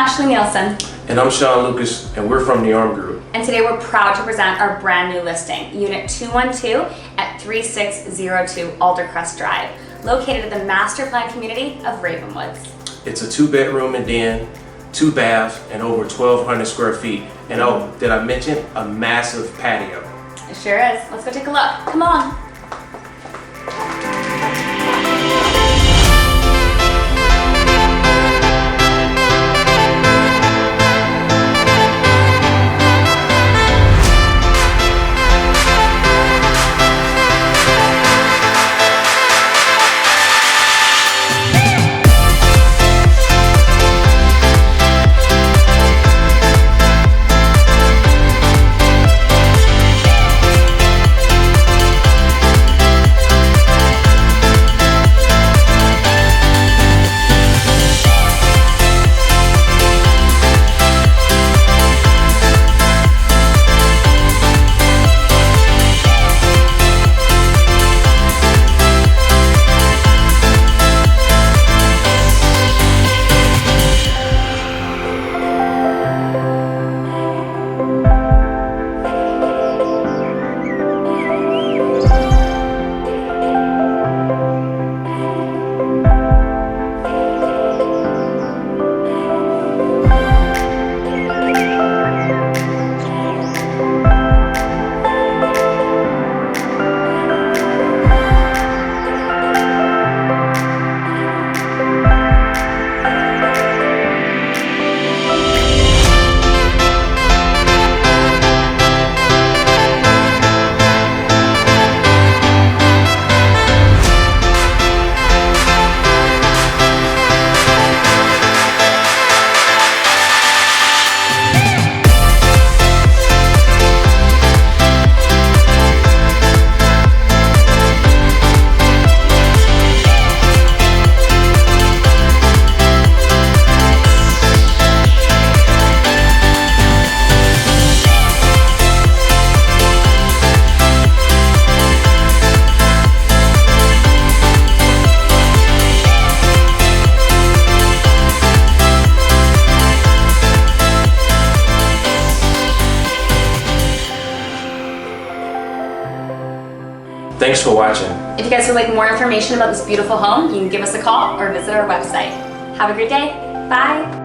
Ashley Nielsen. And I'm Sean Lucas, and we're from the Arm Group. And today we're proud to present our brand new listing, Unit 212 at 3602 Aldercrest Drive, located in the master plan community of Ravenwoods. It's a 2-bedroom and den, 2 baths, and over 1,200 square feet. And oh, did I mention a massive patio? It sure is. Let's go take a look. Come on. Thanks for watching. If you guys would like more information about this beautiful home, you can give us a call or visit our website. Have a great day. Bye.